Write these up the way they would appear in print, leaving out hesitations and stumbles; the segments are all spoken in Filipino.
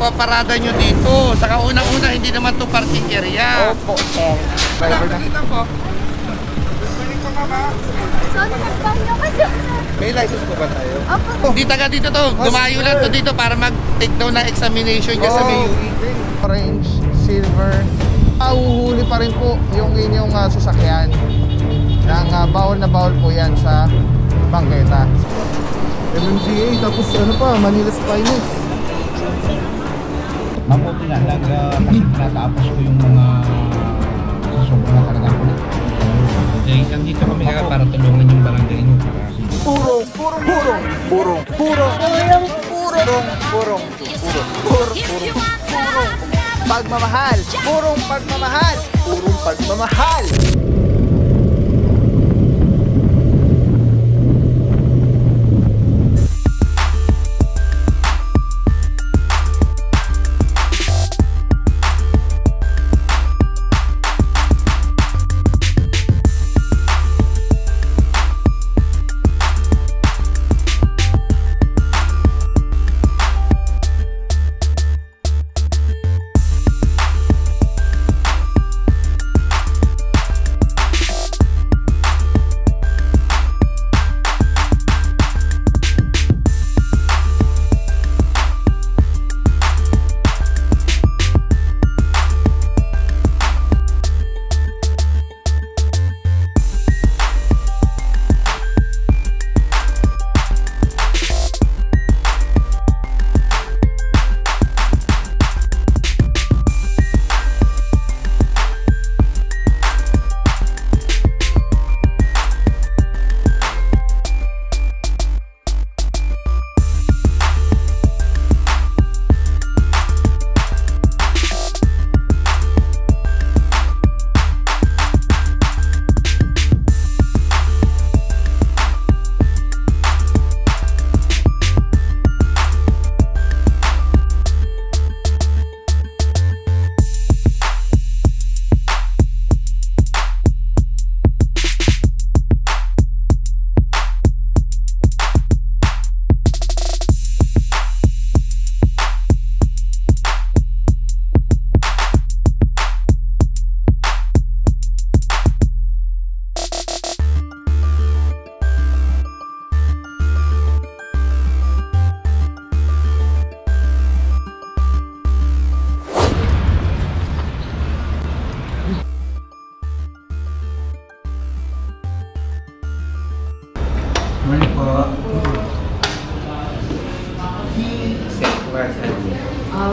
pagpaparada nyo dito. Saka unang-una, hindi naman to parking area. Opo, sir. Salamat lang po. May license po ba tayo? Opo. Hindi taga dito to. Dumayo lang to dito para mag-take down na examination niya sa MAUE. Orange, silver. Uhuhuli pa rin po yung inyong sasakyan. Bawal na bawal po yan sa bangketa. MMDA, tapos ano pa, Manila's Finest. Mabuti nga, kasi tinatapos ko yung mga sobrang nakarga ko na. Eh, nandito kami para tulungan yung barangay nyo. Purong pagmamahal. Purong pagmamahal.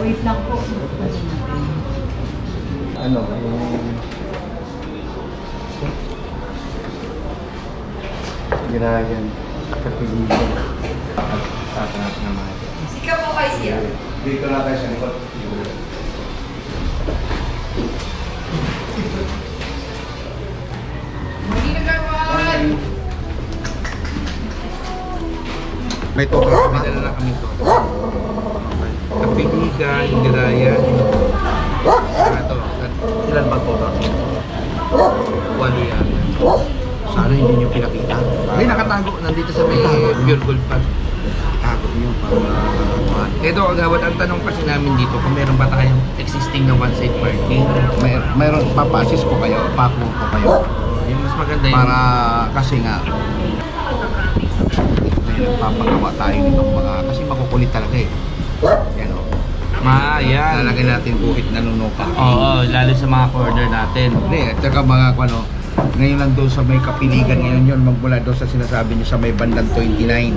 Wait lang po. Ano? Ginayan. Kapiligan. Saka natin naman. Sika po kayo siya. Dito na tayo sa likod. Hindi nagkawan! May toka kami, dala na kami to. Kapiligan, Ingarayan. Ito, ilan ba toka? 1 yan. Sana hindi nyo pinakita. May nakatago, nandito sa may Pure Gold Pad. Tago nyo para... Ito, agawad, ang tanong kasi namin dito, kung meron ba tayong existing na one-side parking? Mayroon, papa-assist ko kayo, pa-approve ko kayo. Yung mas maganda yun. Para kasi nga, papagawa tayo nitong mga, kasi makukulit talaga eh. Yan o. Yan. Lalagay natin buhit na nunuka. Oo, lalo sa mga corner natin. Hindi, at saka mga ano, ngayon lang doon sa may Kapiligan ngayon yun, magmula doon sa sinasabi niyo sa may bandang 29,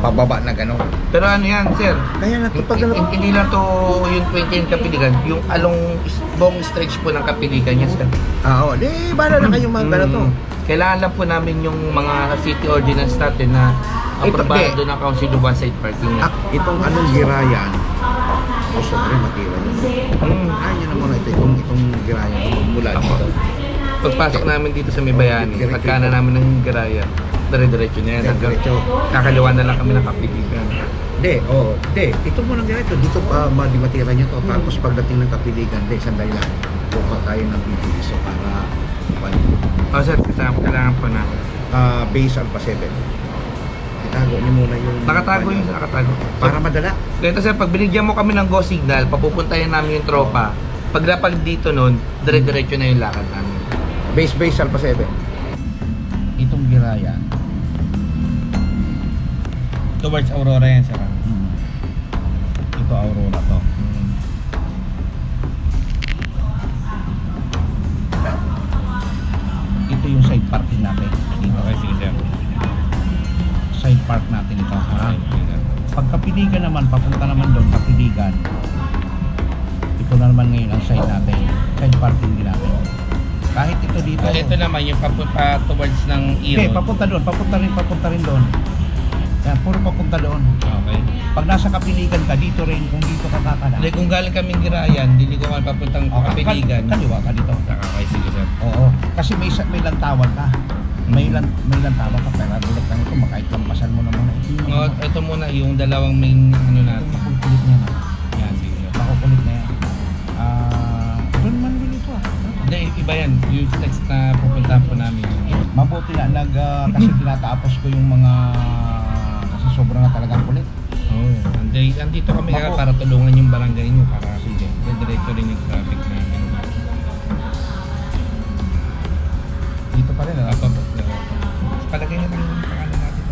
pababa na gano'n. Pero ano yan, sir? Kaya na ito pag hindi lang to yung 29 Kapiligan, yung along buong stretch po ng Kapiligan yan, sir. Oo, di bala na kayong mga gano'n to. Kailangan lang po namin yung mga city ordinance natin na aprobado ng Council of One-Side Parking. Itong anong girayan, o sobrang matira nyo. Yan naman ito, itong girayan, mula dito. Pagpasok namin dito sa may Bayani, pagkana namin ng Garaya, dire-diretso na yan. Kakaliwan na lang kami ng Kapiligan. Hindi. Ito mo lang ganito. Dito pa matira nyo to. Tapos pagdating ng Kapiligan, sandali lang. Buka tayo ng BTS para sir, kailangan po namin. Base Alpha 7. itago niyo muna yung... Nakatago yun, nakatago. Para madala. Ganito sir, pag binigyan mo kami ng go signal, papupuntayan namin yung tropa. Paglapag dito nun, dire-diretso na yung lakad namin. Base Alpha 7. Itong Girayan. Towards Aurora yan sir. Ito Aurora to. Ito yung side parking natin. Okay, sige sir. Side park natin ito. Pagkapiligan naman, papunta naman doon, kapiligan. Ito na naman ngayon ang side natin. Side parking din natin. Kahit ito dito. Ito naman yung papunta towards ng Iron. Okay, papunta rin doon. Yan, puro papunta doon. Okay. Pag nasa kapiligan ka, dito rin, kung dito ka kakala. Hindi, kung galing kaming Girayan, hindi ko kami papuntang kapiligan. Kaliwa ka dito. Okay, sige sir. Oo, kasi may lantawan ka. May lantawan ka, pero ulit lang ito, makait lampasan mo na muna. Ito muna, yung dalawang main ano natin. Makukulit na yan. Yan, sige sir. Makukulit na yan. Doon man din ito Hindi, iba yan. Yung text na pupuntahan po namin. Mabuti na, kasi tinatapos ko yung mga... Kasi sobrang na talagang kulit. Andito kami para tulungan yung barangay nyo para sige, diretso rin yung traffic namin. Dito pa rin, palagay nga lang yung pangalan natin.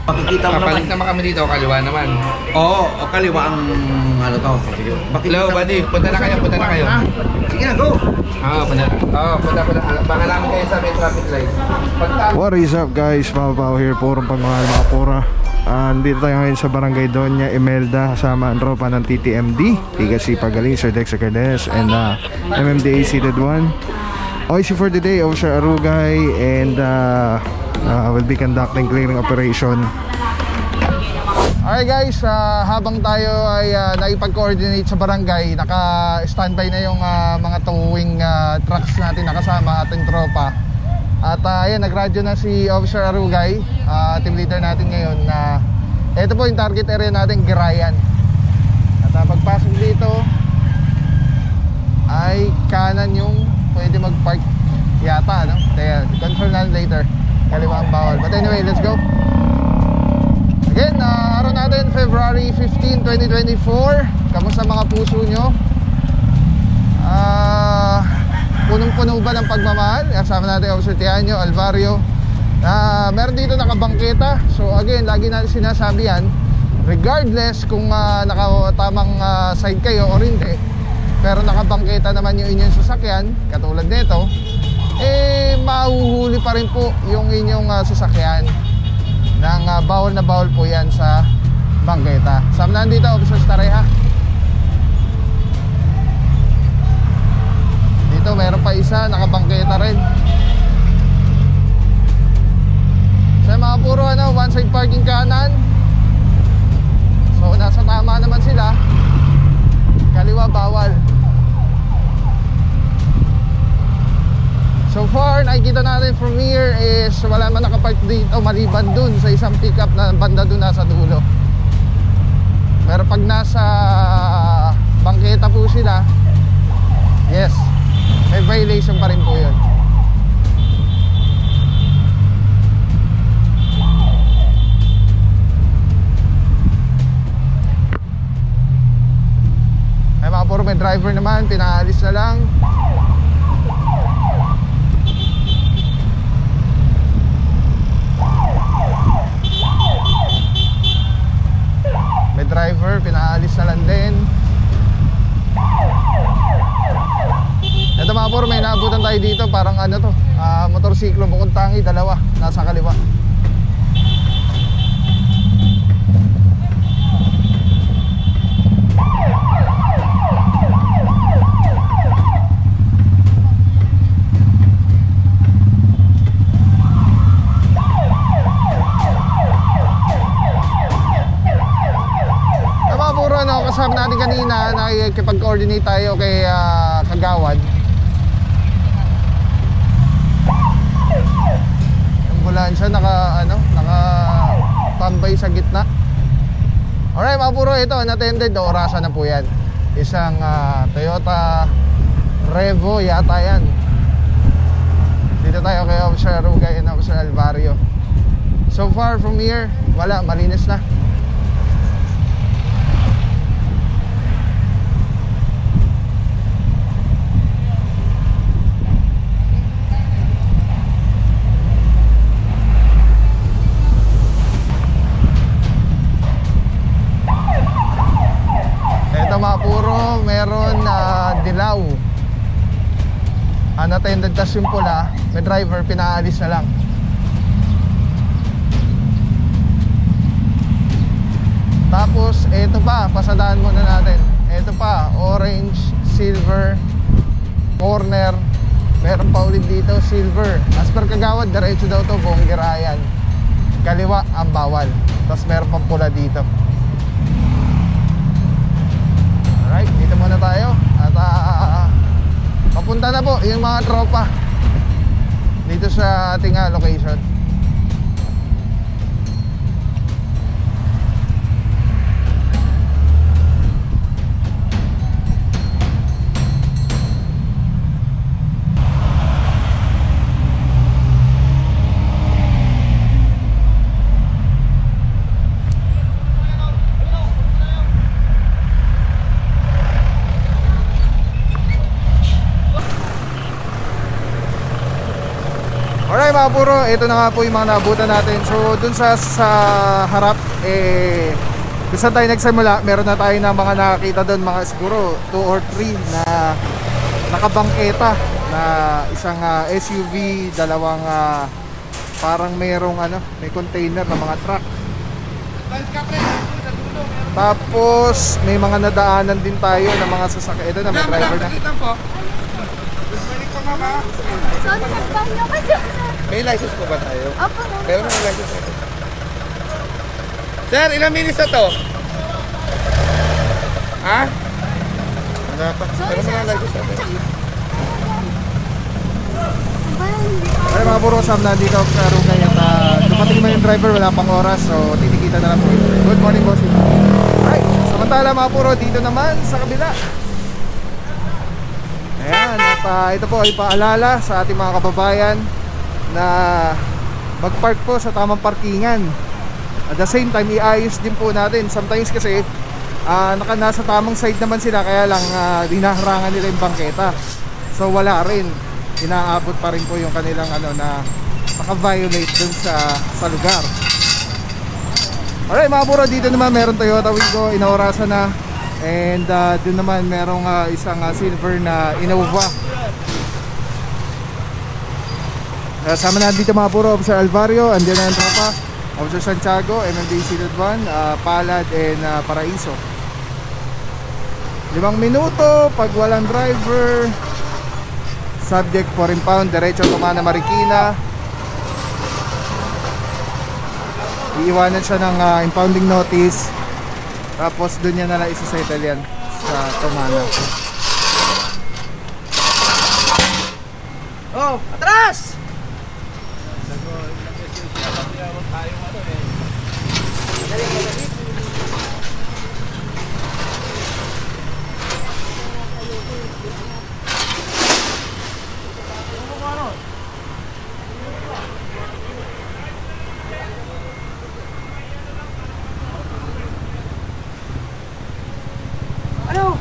Makikita mo naman. Papalit naman kami dito, kaliwa naman. Oo, kaliwa ang ano to. Hello, buddy. Punta na kayo. Sige na, go! Punta. Baka namin kayo sa may traffic light. What is up guys, Pao here, purong pagmahal mga pura. Dito tayo ngayon sa Barangay Doña Imelda, kasama ang tropa ng TTMD, Igasi Pagaling, Sir Dexter Cardenas, and MMDA Seated 1. OIC for the day, Officer Arugay, and will be conducting clearing operation. Alright guys, habang tayo ay naipag-coordinate sa barangay, naka-standby na yung mga towing trucks natin nakasama ating tropa. At ayan, nag-radyo na si Officer Arugay, team leader natin ngayon, na ito po yung target area natin, Girayan. At pagpasok dito ay kanan yung pwede mag-park yata, no? Confirm natin later, kaliwa ang bawal. But anyway, let's go. Again, araw natin, February 15, 2024. Kamusta mga puso nyo? Punong-puno ba ng pagmamahal? Kasama natin Officer Tianyo, Alvario. Meron dito nakabangketa. So again, lagi natin sinasabi yan, regardless kung nakatamang side kayo o hindi, pero nakabangketa naman yung inyong sasakyan, katulad nito, mahuhuli pa rin po yung inyong sasakyan. Bawal na bawal po yan sa bangketa. Sama na dito, Officer Stareha. Dito meron pa isa, nakabangketa rin. So mga puro one side parking kanan. So nasa tama naman sila. Kaliwa bawal. So far, nakikita natin from here is wala man nakapark dito maliban dun sa isang pickup na banda dun nasa dulo. Pero pag nasa bangketa po sila, yes, may violation pa rin po yun. Ay mga puro, may driver naman, pinaalis na lang. May driver, pinaalis na lang din. Ito mga puro, may naabutan tayo dito. Parang ano to, motorsiklo, bukod tangi, dalawa, nasa kaliwa. Kasama natin kanina, nakikipag-coordinate tayo kay Kagawad. Ambulansya naka-tambay sa gitna. Alright mga puro, ito unattended, orasan na po yan. Isang Toyota Revo yata yan. Dito tayo kay Officer Rugay and Officer Alvario. So far from here, wala, malinis na. Ito mga puro, meron dilaw. Unattended tas yung pula, may driver, pinaalis na lang. Tapos, ito pa, pasadaan muna natin. Ito pa, orange, silver, corner. Meron pa ulit dito, silver. As per kagawad, diretso daw to, buong girayan. Kaliwa ang bawal. Tapos meron pang pula dito. Alright, dito muna tayo. At papunta na po yung mga tropa dito sa ating location. Alright mga puro, ito na nga po yung mga naabutan natin. So dun sa harap, kung saan tayo nagsimula, meron na tayo na mga nakakita dun, mga siguro 2 or 3 na nakabangketa na isang SUV, dalawang parang merong may container na mga truck. Tapos may mga nadaanan din tayo na mga sasakyan. Ito na, may driver na. Sorry, nagbanyo kasi sir. May license po ba tayo? Opo, Pero may license natin. Sir, ilang minutes na to? Ha? Wala pa. Pero may license natin. Ay mga puro, Sam, nandito sa room ngayon. Dumating mo yung driver, wala pang oras. So tinikita na lang po. Good morning, boss. Alright, samantala mga puro, dito naman sa kabila. Ayan, at ito po ay paalala sa ating mga kababayan na mag-park po sa tamang parkingan. At the same time, iayos din po natin. Sometimes kasi nasa tamang side naman sila, kaya lang dinaharangan nila yung bangketa. So wala rin, inaabot pa rin po yung kanilang na naka-violate dun sa lugar. Alright mga puro, dito naman meron Toyota Wigo, inaorasan na. And dun naman merong isang silver na Innova. Kasama na dito mga puro, Officer Alvario, andiyan na ang tropa, Officer Santiago, MMDA Silid 1, Palad and Paraiso. 5 minuto pag walang driver. Subject for impound, diretso Tumana Marikina. Iiwanan siya ng impounding notice. Tapos doon niya na lang isa-settle yan sa Tumana. Oh, atras! Ano?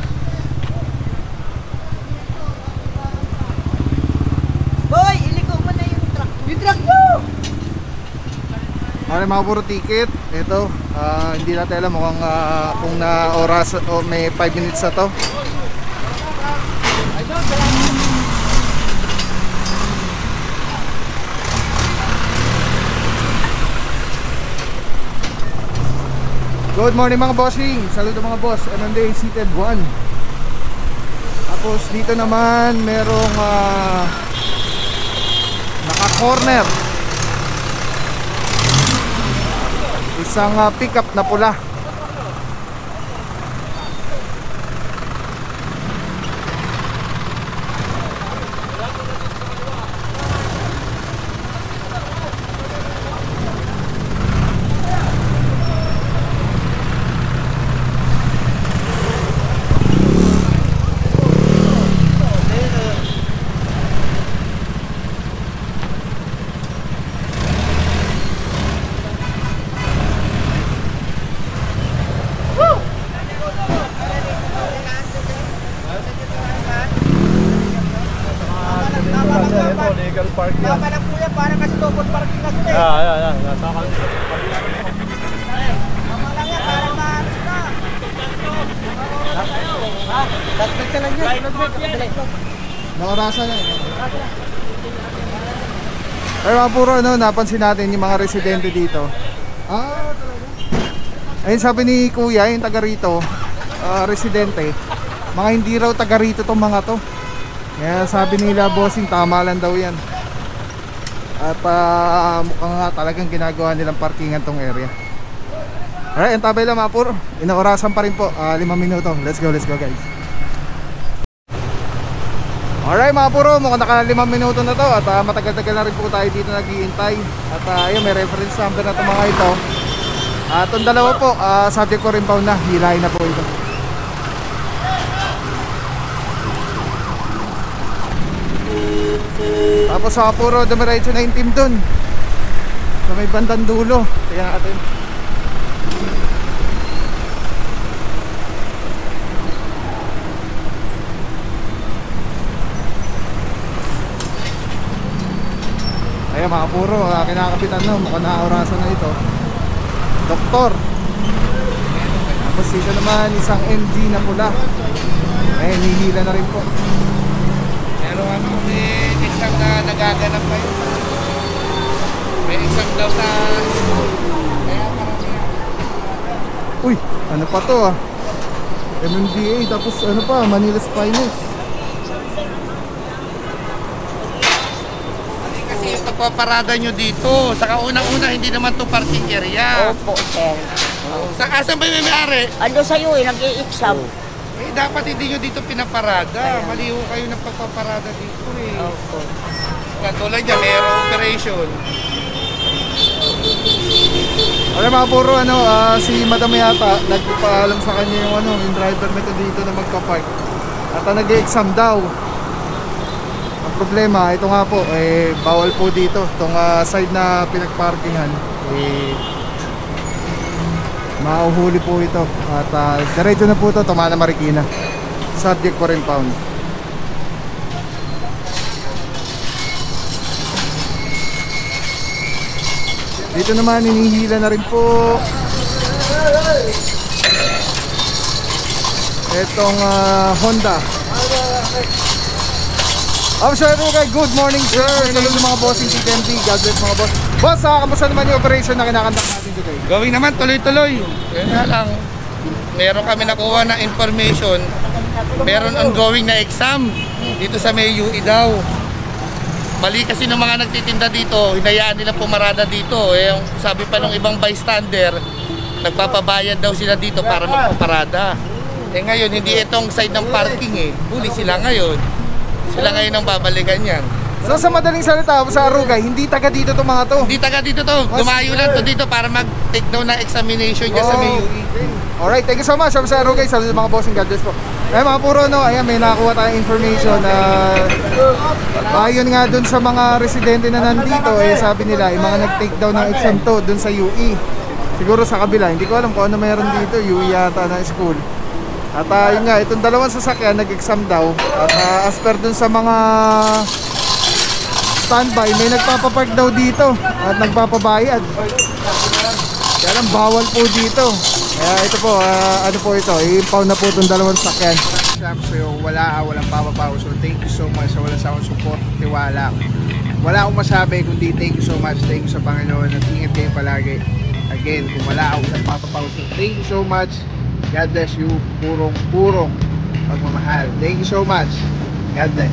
Boy, iliko mo na yung truck. Yung truck mo! Ano mga puro ticket. Ito, hindi natin alam mukhang kung na oras o may 5 minutes na to. Good morning mga bossing. Saludo mga boss. MMDA Seated 1. Tapos dito naman merong naka-corner. Isang pickup na pula. Dagdag ka lang yan. Nakarasa na eh. Pero mga puro ano, napansin natin yung mga residente dito. Talaga? Ayun sabi ni Kuya, yung taga rito, residente, mga hindi raw taga rito tong mga to. Kaya sabi nila, bossing, tama lang daw yan. At mukhang nga talagang ginagawa nilang parkingan tong area. Alright, ang tabay lang mga puro. Inaorasan pa rin po, 5 minuto. Let's go guys. Alright mga puro, mukhang naka 5 minuto na to. At matagal-tagal na rin po tayo dito naghihintay. At ayun, may reference number na itong mga ito. Itong dalawa po, subject ko rin pa na, hilahin na po ito. Tapos sa puro, dumiretso na yung team dun sa may bandang dulo. Tingnan natin. Ayan mga puro, kinakapitan na, mukhang nakaurasan na ito. Doktor. Tapos dito naman isang MG na pula. Ayan, hihila na rin po. Pero ano, may exam na nagaganap kayo. May exam daw sa school. Kaya marami. Uy, ano pa to MMDA, tapos ano pa, Manila's Finest. Kasi yung pagpaparada nyo dito, saka unang-una hindi naman to parking area. Opo, sir. Asan ba yung may-ari? Ando sa'yo eh, nag-i-exam. Eh, dapat hindi nyo dito pinaparada. Maliho kayo ng pagpaparada dito eh. Opo. Katulad niya, mayroong operation. Alam mga puro, si Madam yata, nagpapaalam sa kanya yung driver nito dito na magpa-park. At nag-i-exam daw. Ang problema, ito nga po, bawal po dito. Itong side na pinagparkingan, mauhuli po ito. At diretso na po ito, Tumana Marikina. Subject ko rin pound. Dito naman hinihila na rin po itong Honda. Sir Rugay, good morning sir. Hello mga bossing TTMD. God bless mga boss. Boss, kamusta naman yung operation na kinakandak natin today? Gawin naman, tuloy-tuloy. Kaya nga lang, meron kami nakuha na information. Meron ongoing na exam dito sa may UE daw. Mali kasi ng mga nagtitinda dito, hinayaan nila pumarada dito. Yung sabi pa ng ibang bystander, nagpapabayad daw sila dito para magpaparada. Ngayon, hindi itong side ng parking huli sila ngayon. Sila ngayon ang babalikan yan. So sa madaling salita, sa Arugay, hindi taga dito itong mga to? Hindi taga dito to. Dumayo lang to dito para mag-take down ng examination niya sa may UE. Alright, thank you so much. Sa Arugay, sa mga bossing, God bless po. Mga puro, ayan, may nakakuha tayong information na ayon nga dun sa mga residente na nandito, sabi nila, yung mga nag-take down ng exam to dun sa UE. Siguro sa kabila, hindi ko alam kung ano mayroon dito, UE yata na school. At yun nga, itong dalawang sasakyan nag-exam daw. At as per dun sa mga standby, may nagpapapark daw dito at nagpapabayad. Kaya lang bawal po dito. Kaya ito po, ano po ito, i-impound na po itong dalawang sasakyan. So, walang papapaw. So, thank you so much sa wala sa akong support, tiwala. Wala akong masabi kundi thank you so much. Thank you sa Panginoon at ingat kayo palagi. Again, kung wala akong papapaw. So, thank you so much. God bless you. Purong pagmamahal. Thank you so much. God bless.